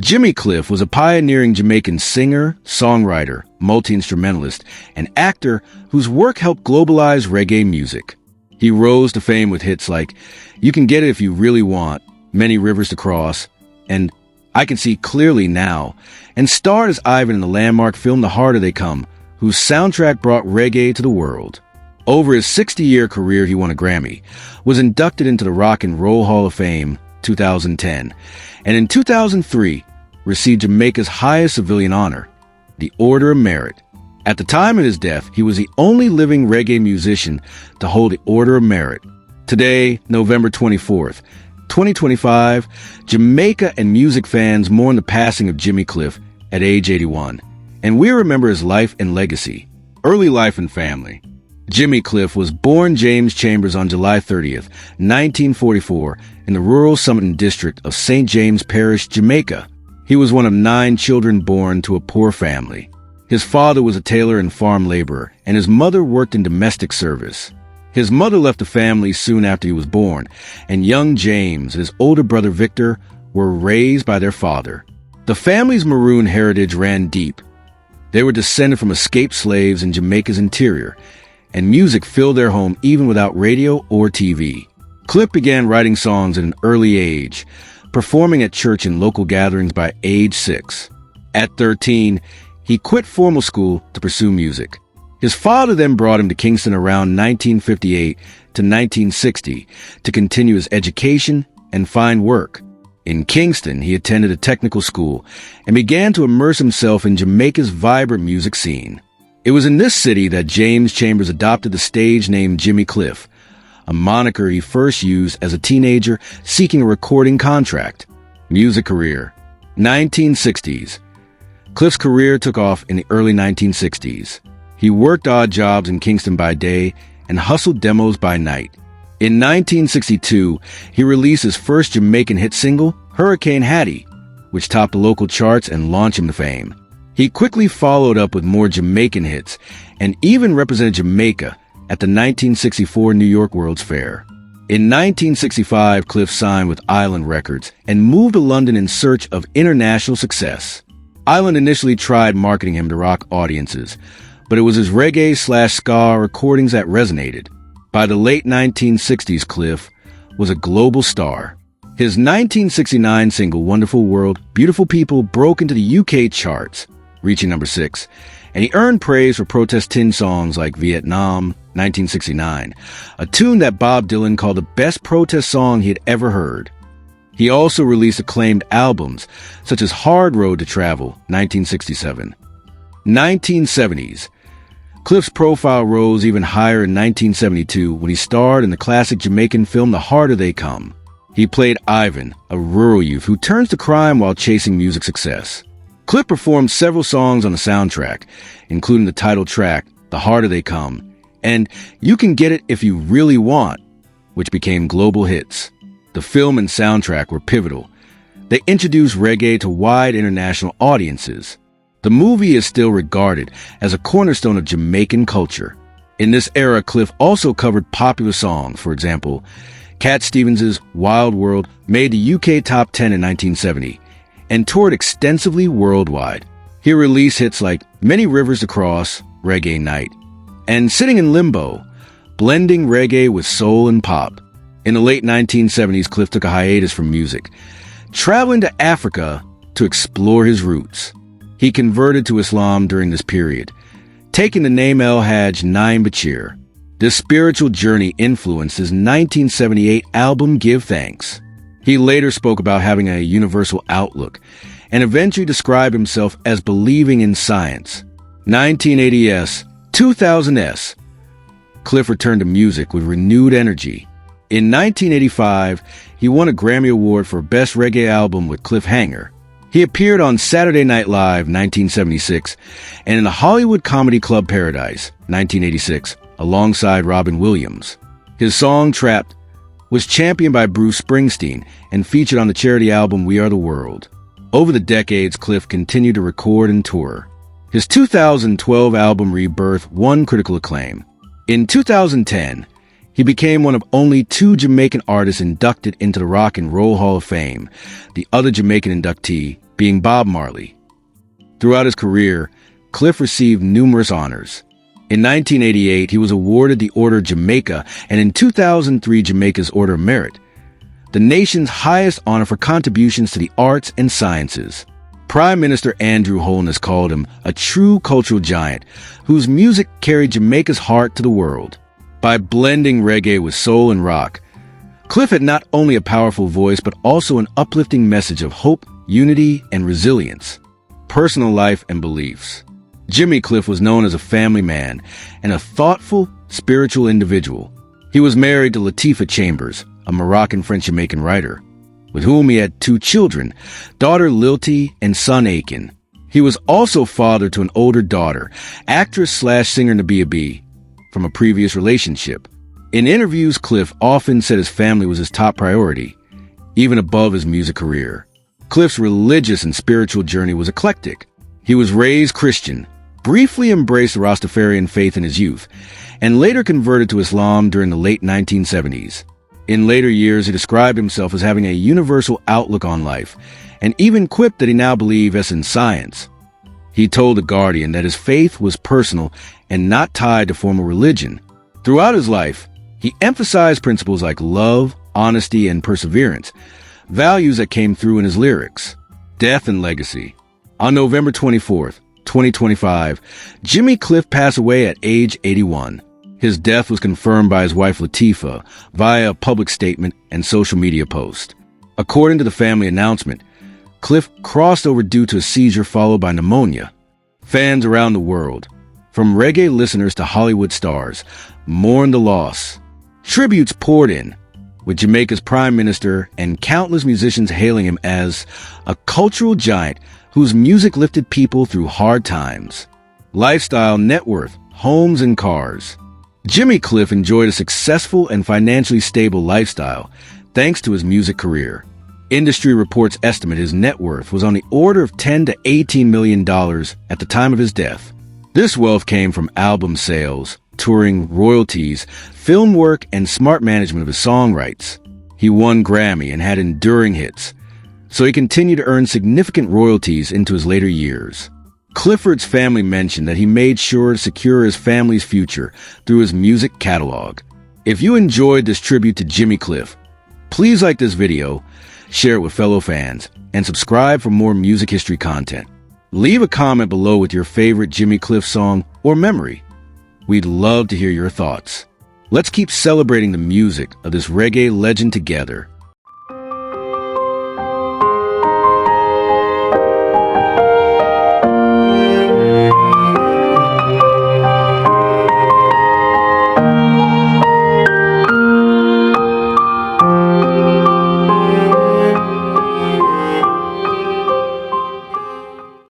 Jimmy Cliff was a pioneering Jamaican singer, songwriter, multi-instrumentalist, and actor whose work helped globalize reggae music. He rose to fame with hits like You Can Get It If You Really Want, Many Rivers to Cross, and I Can See Clearly Now, and starred as Ivan in the landmark film The Harder They Come, whose soundtrack brought reggae to the world. Over his 60-year career, he won a Grammy, was inducted into the Rock and Roll Hall of Fame 2010, and in 2003 received Jamaica's highest civilian honor, the Order of Merit. At the time of his death, he was the only living reggae musician to hold the Order of Merit. Today, November 24th, 2025, Jamaica and music fans mourn the passing of Jimmy Cliff at age 81, and we remember his life and legacy. Early life and family. Jimmy Cliff was born James Chambers on July 30th, 1944, in the rural Summit district of St. James Parish, Jamaica. He was one of 9 children born to a poor family. His father was a tailor and farm laborer, and his mother worked in domestic service. His mother left the family soon after he was born, and young James and his older brother Victor were raised by their father. The family's maroon heritage ran deep. They were descended from escaped slaves in Jamaica's interior, and music filled their home even without radio or TV. Cliff began writing songs at an early age, performing at church and local gatherings by age 6. At 13, he quit formal school to pursue music. His father then brought him to Kingston around 1958 to 1960 to continue his education and find work. In Kingston, he attended a technical school and began to immerse himself in Jamaica's vibrant music scene. It was in this city that James Chambers adopted the stage name Jimmy Cliff, a moniker he first used as a teenager seeking a recording contract. Music career. 1960s. Cliff's career took off in the early 1960s. He worked odd jobs in Kingston by day and hustled demos by night. In 1962, he released his first Jamaican hit single, Hurricane Hattie, which topped the local charts and launched him to fame. He quickly followed up with more Jamaican hits and even represented Jamaica at the 1964 New York World's Fair. In 1965, Cliff signed with Island Records and moved to London in search of international success. Island initially tried marketing him to rock audiences, but it was his reggae/ska recordings that resonated. By the late 1960s, Cliff was a global star. His 1969 single, Wonderful World, Beautiful People, broke into the UK charts, reaching number 6, and he earned praise for protest-tinged songs like Vietnam, 1969, a tune that Bob Dylan called the best protest song he had ever heard. He also released acclaimed albums, such as Hard Road to Travel, 1967. 1970s. Cliff's profile rose even higher in 1972 when he starred in the classic Jamaican film The Harder They Come. He played Ivan, a rural youth who turns to crime while chasing music success. Cliff performed several songs on the soundtrack, including the title track, The Harder They Come, and You Can Get It If You Really Want, which became global hits. The film and soundtrack were pivotal. They introduced reggae to wide international audiences. The movie is still regarded as a cornerstone of Jamaican culture. In this era, Cliff also covered popular songs. For example, Cat Stevens' Wild World made the UK top 10 in 1970 and toured extensively worldwide. He released hits like Many Rivers to Cross, Reggae Night, and Sitting in Limbo, blending reggae with soul and pop. In the late 1970s, Cliff took a hiatus from music, traveling to Africa to explore his roots. He converted to Islam during this period, taking the name El Hajj Naim Bachir. This spiritual journey influenced his 1978 album Give Thanks. He later spoke about having a universal outlook and eventually described himself as believing in science. 1980s, 2000s. Cliff returned to music with renewed energy. In 1985, he won a Grammy Award for Best Reggae Album with Cliffhanger. He appeared on Saturday Night Live, 1976, and in the Hollywood Comedy Club Paradise, 1986, alongside Robin Williams. His song, Trapped, was championed by Bruce Springsteen and featured on the charity album We Are the World. Over the decades, Cliff continued to record and tour. His 2012 album Rebirth won critical acclaim. In 2010, he became one of only 2 Jamaican artists inducted into the Rock and Roll Hall of Fame. The other Jamaican inductee being Bob Marley. Throughout his career, Cliff received numerous honors. In 1988, he was awarded the Order of Jamaica, and in 2003, Jamaica's Order of Merit, the nation's highest honor for contributions to the arts and sciences. Prime Minister Andrew Holness called him a true cultural giant whose music carried Jamaica's heart to the world. By blending reggae with soul and rock, Cliff had not only a powerful voice but also an uplifting message of hope, unity, and resilience. Personal life and beliefs. Jimmy Cliff was known as a family man and a thoughtful, spiritual individual. He was married to Latifah Chambers, a Moroccan French-Jamaican writer, with whom he had 2 children, daughter Lilty and son Aiken. He was also father to an older daughter, actress/singer Nabia B, from a previous relationship. In interviews, Cliff often said his family was his top priority, even above his music career. Cliff's religious and spiritual journey was eclectic. He was raised Christian, briefly embraced the Rastafarian faith in his youth, and later converted to Islam during the late 1970s. In later years, he described himself as having a universal outlook on life, and even quipped that he now believes in science. He told The Guardian that his faith was personal and not tied to formal religion. Throughout his life, he emphasized principles like love, honesty, and perseverance, values that came through in his lyrics. Death and legacy. On November 24th, 2025, Jimmy Cliff passed away at age 81. His death was confirmed by his wife Latifah via a public statement and social media post. According to the family announcement, Cliff crossed over due to a seizure followed by pneumonia. Fans around the world, from reggae listeners to Hollywood stars, mourn the loss. Tributes poured in, with Jamaica's Prime Minister and countless musicians hailing him as a cultural giant whose music lifted people through hard times. Lifestyle, net worth, homes, and cars. Jimmy Cliff enjoyed a successful and financially stable lifestyle thanks to his music career. Industry reports estimate his net worth was on the order of $10 to $18 million at the time of his death. This wealth came from album sales, touring, royalties, film work, and smart management of his song rights. He won Grammy and had enduring hits, so he continued to earn significant royalties into his later years. Clifford's family mentioned that he made sure to secure his family's future through his music catalog. If you enjoyed this tribute to Jimmy Cliff, please like this video, share it with fellow fans, and subscribe for more music history content. Leave a comment below with your favorite Jimmy Cliff song or memory. We'd love to hear your thoughts. Let's keep celebrating the music of this reggae legend together.